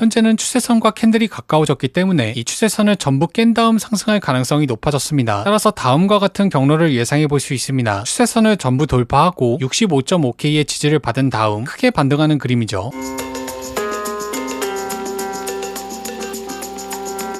현재는 추세선과 캔들이 가까워졌기 때문에 이 추세선을 전부 깬 다음 상승할 가능성이 높아졌습니다. 따라서 다음과 같은 경로를 예상해 볼 수 있습니다. 추세선을 전부 돌파하고 65.5K의 지지를 받은 다음 크게 반등하는 그림이죠.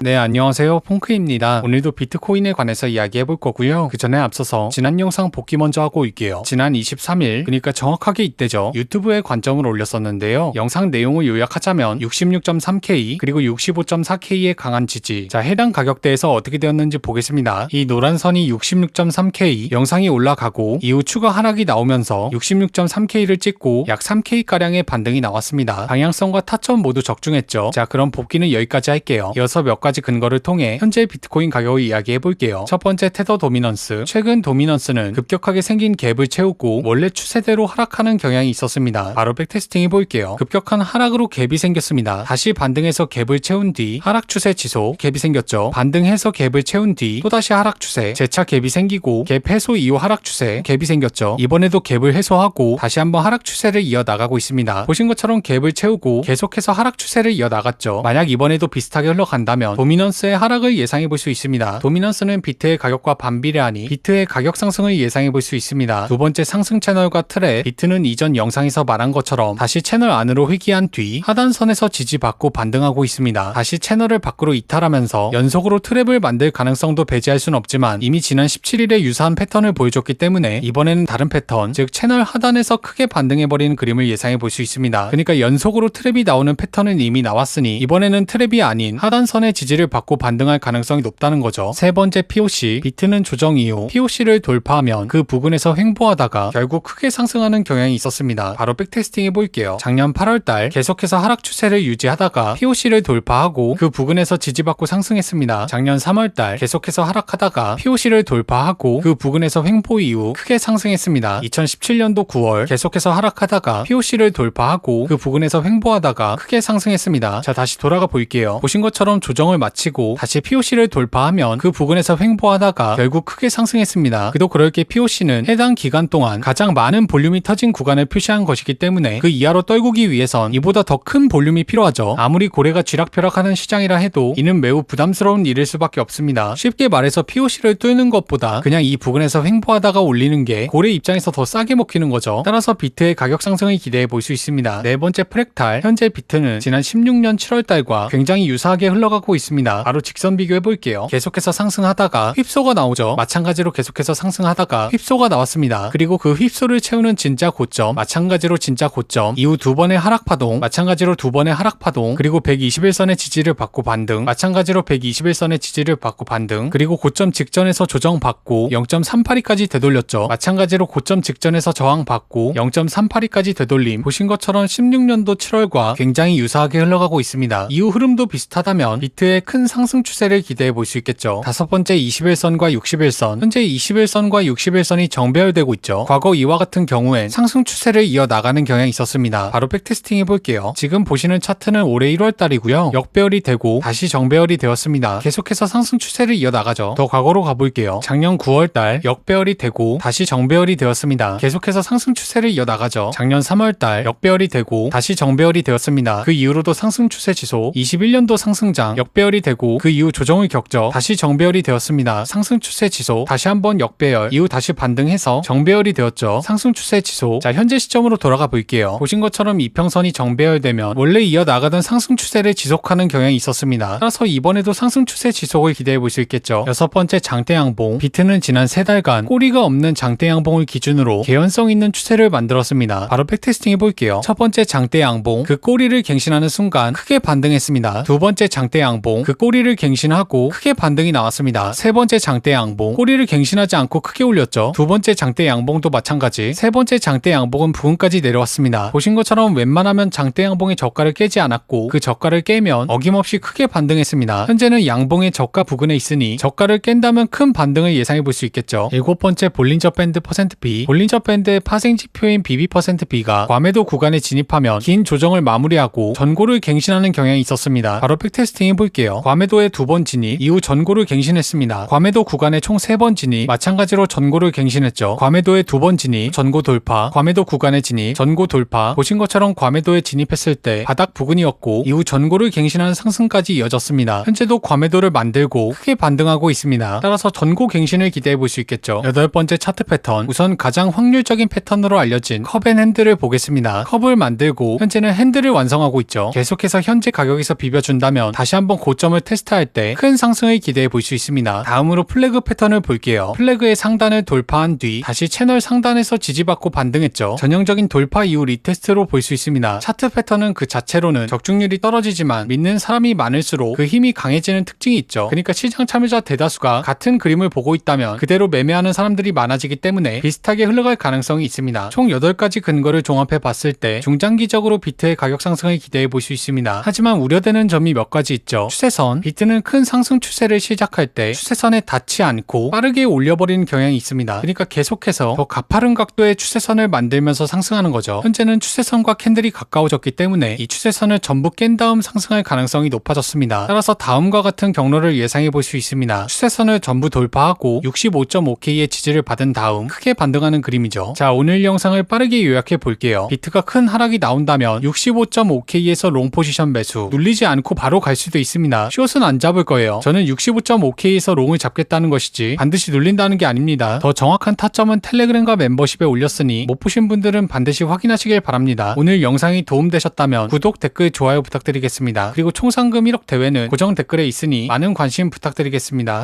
네, 안녕하세요. 퐁크입니다. 오늘도 비트코인에 관해서 이야기해 볼 거고요. 그 전에 앞서서 지난 영상 복귀 먼저 하고 올게요. 지난 23일, 그러니까 정확하게 이때죠. 유튜브에 관점을 올렸었는데요. 영상 내용을 요약하자면 66.3K 그리고 65.4K의 강한 지지. 자, 해당 가격대에서 어떻게 되었는지 보겠습니다. 이 노란 선이 66.3K, 영상이 올라가고 이후 추가 하락이 나오면서 66.3K를 찍고 약 3K가량의 반등이 나왔습니다. 방향성과 타점 모두 적중했죠. 자, 그럼 복귀는 여기까지 할게요. 이어서 몇 가지 근거를 통해 현재 비트코인 가격을 이야기해 볼게요. 첫 번째, 테더 도미넌스. 최근 도미넌스는 급격하게 생긴 갭을 채우고 원래 추세대로 하락하는 경향이 있었습니다. 바로 백테스팅 해볼게요. 급격한 하락으로 갭이 생겼습니다. 다시 반등해서 갭을 채운 뒤 하락 추세 지속, 갭이 생겼죠. 반등해서 갭을 채운 뒤 또다시 하락 추세, 재차 갭이 생기고 갭 해소 이후 하락 추세, 갭이 생겼죠. 이번에도 갭을 해소하고 다시 한번 하락 추세를 이어나가고 있습니다. 보신 것처럼 갭을 채우고 계속해서 하락 추세를 이어나갔죠. 만약 이번에도 비슷하게 흘러간다면 도미넌스의 하락을 예상해 볼 수 있습니다. 도미넌스는 비트의 가격과 반비례하니 비트의 가격 상승을 예상해 볼 수 있습니다. 두 번째, 상승 채널과 트랩. 비트는 이전 영상에서 말한 것처럼 다시 채널 안으로 회귀한 뒤 하단선에서 지지받고 반등하고 있습니다. 다시 채널을 밖으로 이탈하면서 연속으로 트랩을 만들 가능성도 배제할 수는 없지만 이미 지난 17일에 유사한 패턴을 보여줬기 때문에 이번에는 다른 패턴, 즉 채널 하단에서 크게 반등해버리는 그림을 예상해 볼 수 있습니다. 그러니까 연속으로 트랩이 나오는 패턴은 이미 나왔으니 이번에는 트랩이 아닌 하단선의 지지를 받고 반등할 가능성이 높다는 거죠. 세 번째, POC. 비트는 조정 이후 POC를 돌파하면 그 부근에서 횡보하다가 결국 크게 상승하는 경향이 있었습니다. 바로 백테스팅 해볼게요. 작년 8월달 계속해서 하락 추세를 유지하다가 POC를 돌파하고 그 부근에서 지지받고 상승했습니다. 작년 3월달 계속해서 하락하다가 POC를 돌파하고 그 부근에서 횡보 이후 크게 상승했습니다. 2017년도 9월 계속해서 하락하다가 POC를 돌파하고 그 부근에서 횡보하다가 크게 상승했습니다. 자, 다시 돌아가 볼게요. 보신 것처럼 조정을 마치고 다시 POC를 돌파하면 그 부근에서 횡보하다가 결국 크게 상승했습니다. 그도 그럴 게 POC는 해당 기간 동안 가장 많은 볼륨이 터진 구간을 표시한 것이기 때문에 그 이하로 떨구기 위해선 이보다 더 큰 볼륨이 필요하죠. 아무리 고래가 쥐락펴락하는 시장이라 해도 이는 매우 부담스러운 일일 수밖에 없습니다. 쉽게 말해서 POC를 뚫는 것보다 그냥 이 부근에서 횡보하다가 올리는 게 고래 입장에서 더 싸게 먹히는 거죠. 따라서 비트의 가격 상승을 기대해 볼 수 있습니다. 네 번째, 프랙탈. 현재 비트는 지난 16년 7월달과 굉장히 유사하게 흘러가고 있습니다. 바로 직선 비교해 볼게요. 계속해서 상승하다가 휩소가 나오죠. 마찬가지로 계속해서 상승하다가 휩소가 나왔습니다. 그리고 그 휩소를 채우는 진짜 고점, 마찬가지로 진짜 고점, 이후 두 번의 하락 파동, 마찬가지로 두 번의 하락 파동, 그리고 121선의 지지를 받고 반등, 마찬가지로 121선의 지지를 받고 반등, 그리고 고점 직전에서 조정받고 0.382까지 되돌렸죠. 마찬가지로 고점 직전에서 저항받고 0.382까지 되돌림. 보신 것처럼 16년도 7월과 굉장히 유사하게 흘러가고 있습니다. 이후 흐름도 비슷하다면 비트의 큰 상승 추세를 기대해 볼 수 있겠죠. 다섯 번째, 21선과 61선. 현재 21선과 61선이 정배열되고 있죠. 과거 이와 같은 경우엔 상승 추세를 이어나가는 경향이 있었습니다. 바로 백테스팅 해볼게요. 지금 보시는 차트는 올해 1월달이고요. 역배열이 되고 다시 정배열이 되었습니다. 계속해서 상승 추세를 이어나가죠. 더 과거로 가볼게요. 작년 9월달 역배열이 되고 다시 정배열이 되었습니다. 계속해서 상승 추세를 이어나가죠. 작년 3월달 역배열이 되고 다시 정배열이 되었습니다. 그 이후로도 상승 추세 지속, 21년도 상승장 역배열이 되고 그 이후 조정을 겪죠. 다시 정배열이 되었습니다. 상승 추세 지속, 다시 한번 역배열, 이후 다시 반등해서 정배열이 되었죠. 상승 추세 지속. 자, 현재 시점으로 돌아가 볼게요. 보신 것처럼 이평선이 정배열되면 원래 이어나가던 상승 추세를 지속하는 경향이 있었습니다. 따라서 이번에도 상승 추세 지속을 기대해 볼 수 있겠죠. 여섯 번째, 장대 양봉. 비트는 지난 3달간 꼬리가 없는 장대 양봉을 기준으로 개연성 있는 추세를 만들었습니다. 바로 백테스팅 해볼게요. 첫 번째, 장대 양봉. 그 꼬리를 갱신하는 순간 크게 반등했습니다. 두 번째, 장대 양봉. 그 꼬리를 갱신하고 크게 반등이 나왔습니다. 세 번째, 장대 양봉. 꼬리를 갱신하지 않고 크게 올렸죠. 두 번째, 장대 양봉도 마찬가지. 세 번째, 장대 양봉은 부근까지 내려왔습니다. 보신 것처럼 웬만하면 장대 양봉의 저가를 깨지 않았고 그 저가를 깨면 어김없이 크게 반등했습니다. 현재는 양봉의 저가 부근에 있으니 저가를 깬다면 큰 반등을 예상해 볼 수 있겠죠. 일곱 번째, 볼린저 밴드 %B. 볼린저 밴드의 파생 지표인 BB%B가 과매도 구간에 진입하면 긴 조정을 마무리하고 전고를 갱신하는 경향이 있었습니다. 바로 백테스팅 해볼게요. 볼게요. 과매도에 2번 진입, 이후 전고를 갱신했습니다. 과매도 구간에 총 3번 진입, 마찬가지로 전고를 갱신했죠. 과매도에 2번 진입, 전고 돌파, 과매도 구간에 진입, 전고 돌파. 보신 것처럼 과매도에 진입했을 때 바닥 부근이었고 이후 전고를 갱신하는 상승까지 이어졌습니다. 현재도 과매도를 만들고 크게 반등하고 있습니다. 따라서 전고 갱신을 기대해 볼 수 있겠죠. 8번째 차트 패턴, 우선 가장 확률적인 패턴으로 알려진 컵앤핸들을 보겠습니다. 컵을 만들고 현재는 핸들을 완성하고 있죠. 계속해서 현재 가격에서 비벼준다면 다시 한번 고점을 테스트할 때 큰 상승을 기대해 볼 수 있습니다. 다음으로 플래그 패턴을 볼게요. 플래그의 상단을 돌파한 뒤 다시 채널 상단에서 지지받고 반등했죠. 전형적인 돌파 이후 리테스트로 볼 수 있습니다. 차트 패턴은 그 자체로는 적중률이 떨어지지만 믿는 사람이 많을수록 그 힘이 강해지는 특징이 있죠. 그러니까 시장 참여자 대다수가 같은 그림을 보고 있다면 그대로 매매하는 사람들이 많아지기 때문에 비슷하게 흘러갈 가능성이 있습니다. 총 8가지 근거를 종합해 봤을 때 중장기적으로 비트의 가격 상승을 기대해 볼 수 있습니다. 하지만 우려되는 점이 몇 가지 있죠. 추세선, 비트는 큰 상승 추세를 시작할 때 추세선에 닿지 않고 빠르게 올려버리는 경향이 있습니다. 그러니까 계속해서 더 가파른 각도의 추세선을 만들면서 상승하는 거죠. 현재는 추세선과 캔들이 가까워졌기 때문에 이 추세선을 전부 깬 다음 상승할 가능성이 높아졌습니다. 따라서 다음과 같은 경로를 예상해 볼 수 있습니다. 추세선을 전부 돌파하고 65.5K의 지지를 받은 다음 크게 반등하는 그림이죠. 자, 오늘 영상을 빠르게 요약해 볼게요. 비트가 큰 하락이 나온다면 65.5K에서 롱 포지션 매수, 눌리지 않고 바로 갈 수도 있습니다. 숏은 안 잡을 거예요. 저는 65.5K에서 롱을 잡겠다는 것이지 반드시 눌린다는 게 아닙니다. 더 정확한 타점은 텔레그램과 멤버십에 올렸으니 못 보신 분들은 반드시 확인하시길 바랍니다. 오늘 영상이 도움되셨다면 구독, 댓글, 좋아요 부탁드리겠습니다. 그리고 총 상금 1억 대회는 고정 댓글에 있으니 많은 관심 부탁드리겠습니다.